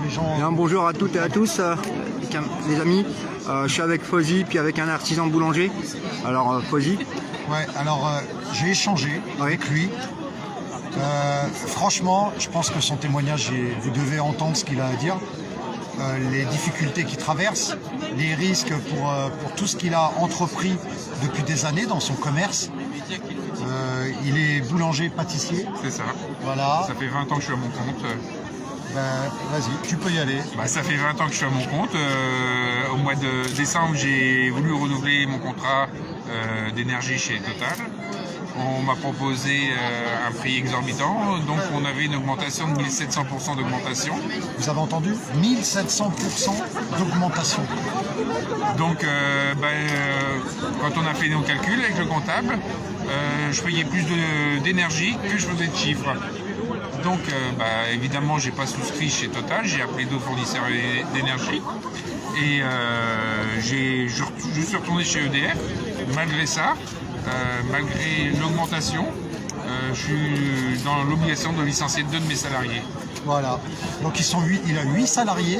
les gens... Bien, bonjour à toutes et à tous, les amis. Je suis avec Fosy, puis avec un artisan boulanger. Alors, Fosy. Ouais, alors j'ai échangé avec lui. Franchement, je pense que son témoignage, vous devez entendre ce qu'il a à dire. Les difficultés qu'il traverse, les risques pour tout ce qu'il a entrepris depuis des années dans son commerce. Il est boulanger-pâtissier. C'est ça. Voilà. Ça fait 20 ans que je suis à mon compte. Ben, vas-y, tu peux y aller. Ça fait 20 ans que je suis à mon compte. Au mois de décembre, j'ai voulu renouveler mon contrat d'énergie chez Total. On m'a proposé un prix exorbitant, donc on avait une augmentation de 1700% d'augmentation. Vous avez entendu? 1700% d'augmentation. Donc quand on a fait nos calculs avec le comptable, je payais plus d'énergie que je faisais de chiffres. Donc évidemment, j'ai pas souscrit chez Total, j'ai appelé d'autres fournisseurs d'énergie et je suis retourné chez EDF. Malgré ça, malgré l'augmentation, je suis dans l'obligation de licencier 2 de mes salariés. Voilà. Donc il a 8 salariés.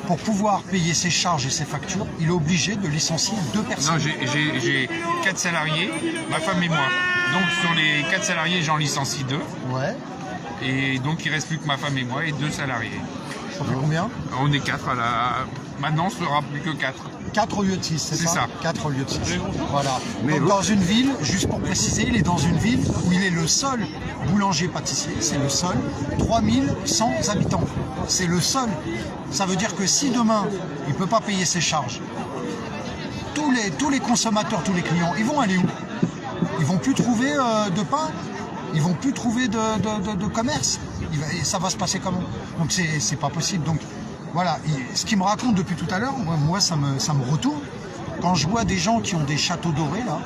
Pour pouvoir payer ses charges et ses factures, il est obligé de licencier 2 personnes. Non, j'ai 4 salariés, ma femme et moi. Donc sur les 4 salariés, j'en licencie 2. Ouais. Et donc il ne reste plus que ma femme et moi et 2 salariés. Ça fait combien? On est 4 maintenant, ce sera plus que 4. 4 au lieu de 6, c'est ça? 4 au lieu de 6. Voilà. Mais donc dans une ville, juste pour préciser, il est dans une ville où il est le seul boulanger-pâtissier, c'est le seul, 3100 habitants. C'est le seul. Ça veut dire que si demain, il ne peut pas payer ses charges, tous les consommateurs, tous les clients, ils vont aller où? Ils vont plus trouver de pain, ils vont plus trouver de commerce. Ça va se passer comment? Donc c'est pas possible. Donc voilà, ce qu'il me raconte depuis tout à l'heure, moi ça me retourne. Quand je vois des gens qui ont des châteaux dorés là,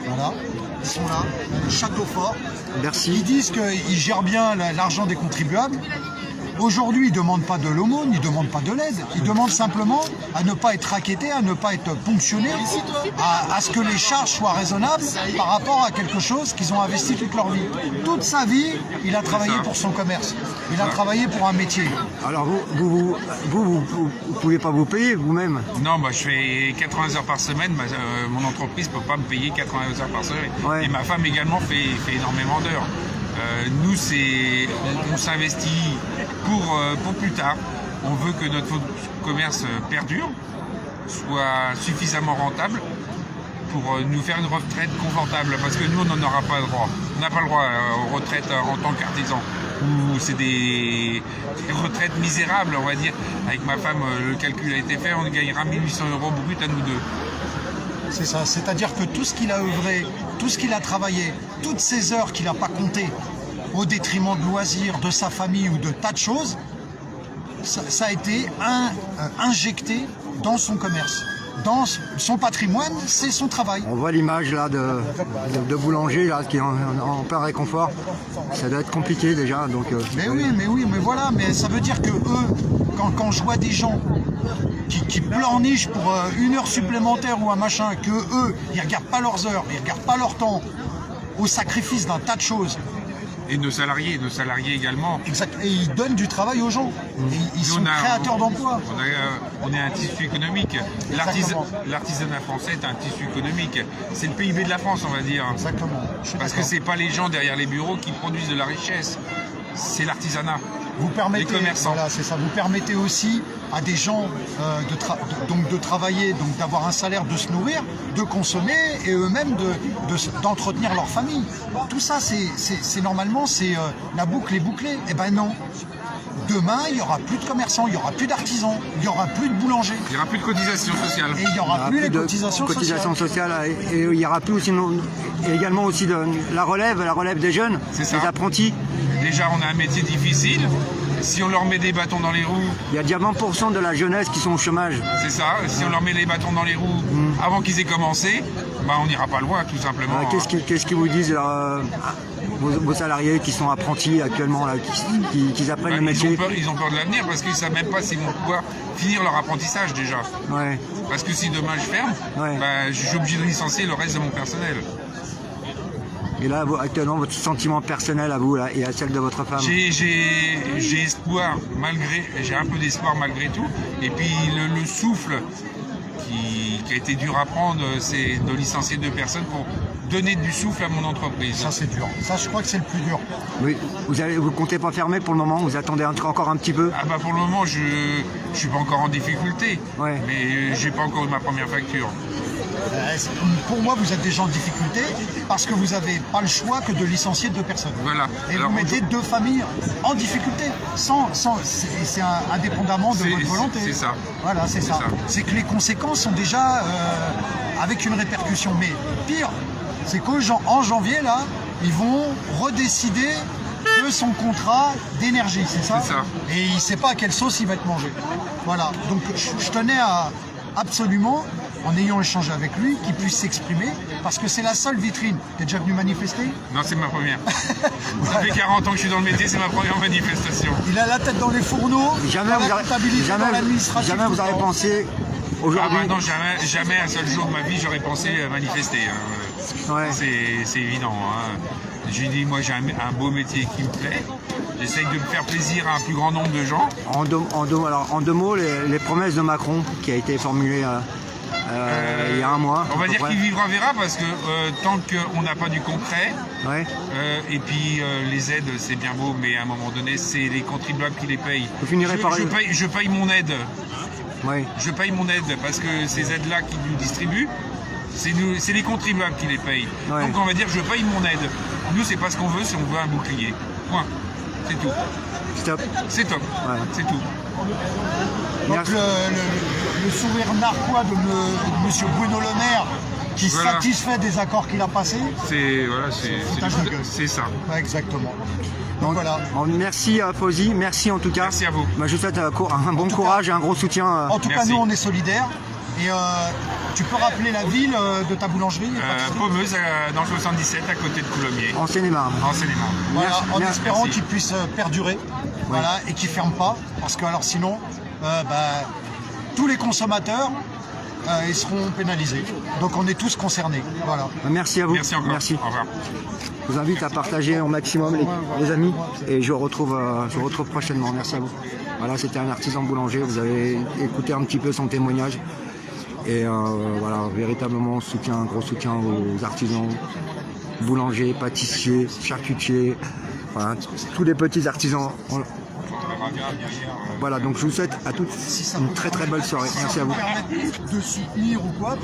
voilà, ils sont là, château fort. Merci. Ils disent qu'ils gèrent bien l'argent des contribuables. Aujourd'hui, ils ne demandent pas de l'aumône, ils ne demandent pas de l'aide. Ils demandent simplement à ne pas être rackettés, à ne pas être ponctionnés, à ce que les charges soient raisonnables par rapport à quelque chose qu'ils ont investi toute leur vie. Toute sa vie, il a travaillé pour son commerce. Il a travaillé pour un métier. Alors vous pouvez pas vous payer vous-même? Non, je fais 80 heures par semaine. Mon entreprise ne peut pas me payer 80 heures par semaine. Ouais. Et ma femme également fait énormément d'heures. Nous, on s'investit pour plus tard. On veut que notre commerce perdure, soit suffisamment rentable pour nous faire une retraite confortable. Parce que nous, on n'en aura pas le droit. On n'a pas le droit aux retraites en tant qu'artisan. C'est des retraites misérables, on va dire. Avec ma femme, le calcul a été fait, on gagnera 1800 € brut à nous deux. C'est ça, c'est-à-dire que tout ce qu'il a œuvré, tout ce qu'il a travaillé, toutes ces heures qu'il n'a pas comptées, au détriment de loisirs, de sa famille ou de tas de choses, ça a été injecté dans son commerce. Dans son patrimoine, c'est son travail. On voit l'image là de boulanger là, qui est en plein réconfort. Ça doit être compliqué déjà. Donc, mais voilà, mais ça veut dire que eux, quand je vois des gens qui pleurnichent pour 1 heure supplémentaire ou un machin, que eux, ils regardent pas leurs heures, ils regardent pas leur temps, au sacrifice d'un tas de choses. Et nos salariés également. Exact. Et ils donnent du travail aux gens. Et ils sont créateurs d'emplois. On est un tissu économique. L'artisanat français est un tissu économique. C'est le PIB de la France, on va dire. Exactement. Parce que c'est pas les gens derrière les bureaux qui produisent de la richesse. C'est l'artisanat. Vous permettez, les commerçants. Voilà, c'est ça. Vous permettez aussi à des gens de travailler, donc d'avoir un salaire, de se nourrir, de consommer et eux-mêmes d'entretenir leur famille. Tout ça, c'est normalement, la boucle est bouclée. Eh ben non. Demain, il n'y aura plus de commerçants, il n'y aura plus d'artisans, il n'y aura plus de boulangers. Il n'y aura plus de cotisations sociales. Et il n'y aura plus les cotisations sociales. Et il y aura plus aussi, et également aussi la relève des jeunes, des apprentis. Déjà, on a un métier difficile. Si on leur met des bâtons dans les roues... Il y a déjà 20% de la jeunesse qui sont au chômage. C'est ça. Si on leur met les bâtons dans les roues avant qu'ils aient commencé, on n'ira pas loin, tout simplement. Qu'est-ce qu'ils vous disent vos salariés qui sont apprentis actuellement, là, qui apprennent le métier? Ils ont peur de l'avenir parce qu'ils ne savent même pas s'ils vont pouvoir finir leur apprentissage déjà. Ouais. Parce que si demain je ferme, je suis obligé de licencier le reste de mon personnel. Et là, actuellement, votre sentiment personnel à vous là, et à celle de votre femme? J'ai espoir, j'ai un peu d'espoir malgré tout. Et puis le souffle qui a été dur à prendre, c'est de licencier 2 personnes pour donner du souffle à mon entreprise. Ça c'est dur. Ça je crois que c'est le plus dur. Oui. Vous comptez pas fermer pour le moment? Vous attendez encore un petit peu? Ah bah pour le moment je suis pas encore en difficulté, Ouais. mais j'ai pas encore eu ma première facture. Pour moi, vous êtes déjà en difficulté parce que vous n'avez pas le choix que de licencier 2 personnes. Voilà. Et Alors, vous mettez 2 familles en difficulté, c'est indépendamment de votre volonté. c'est ça. Voilà, c'est ça. ça. C'est que les conséquences sont déjà avec une répercussion. Mais pire, c'est qu'en janvier, là, ils vont redécider de son contrat d'énergie, c'est ça? C'est ça. Et il ne sait pas à quelle sauce il va être mangé. Voilà. Donc je tenais à absolument, en ayant échangé avec lui, qu'il puisse s'exprimer, parce que c'est la seule vitrine. T'es déjà venu manifester? Non, c'est ma première. Ça fait 40 ans que je suis dans le métier, c'est ma première manifestation. Il a la tête dans les fourneaux, Jamais dans vous la aurez, comptabilité, dans l'administration. jamais vous avez pensé Ah aujourd'hui. bah non, jamais un seul jour de ma vie j'aurais pensé manifester. Hein. Ouais. C'est évident. Hein. J'ai dit, moi j'ai un beau métier qui me plaît. J'essaye de me faire plaisir à un plus grand nombre de gens. En deux mots, les promesses de Macron qui a été formulée il y a un mois. On va à peu dire près. qu'il vivra verra parce que tant qu'on n'a pas du concret, Ouais. et puis les aides c'est bien beau, mais à un moment donné c'est les contribuables qui les payent. Vous finirez par je paye mon aide. Ouais. Je paye mon aide parce que ces aides-là qui nous distribuent, c'est les contribuables qui les payent. Ouais. Donc on va dire je paye mon aide. Nous c'est pas ce qu'on veut, c'est on veut un bouclier. Point. C'est tout. Stop. C'est top. Ouais. C'est tout. Donc Merci. le sourire narquois de M. Bruno Le Maire, qui est Voilà. satisfait des accords qu'il a passés. C'est voilà, Foutage de gueule. c'est ça. Ouais, exactement. Donc voilà. Bon, merci à Fauzi, merci en tout cas. Merci à vous. Bah, je vous souhaite un bon tout courage et un gros soutien. En tout cas, Merci. nous, on est solidaires. Et tu peux rappeler la ville de ta boulangerie? Pommeuse dans le 77 à côté de Coulommiers, En Seine-et-Marne. en Seine-et-Marne. Voilà, en Merci. espérant qu'il puisse perdurer, voilà, et qu'il ne ferme pas, parce que alors sinon, tous les consommateurs ils seront pénalisés. Donc on est tous concernés. Voilà. Merci à vous. Merci encore. Merci. Au revoir. Je vous invite à partager au maximum les amis et je vous retrouve prochainement. Merci à vous. Voilà, c'était un artisan boulanger. Vous avez écouté un petit peu son témoignage. Et voilà, véritablement un gros soutien aux artisans, boulangers, pâtissiers, charcutiers, enfin, tous les petits artisans. Voilà, donc je vous souhaite à tous une très très belle soirée. Merci à vous. De soutenir ou quoi.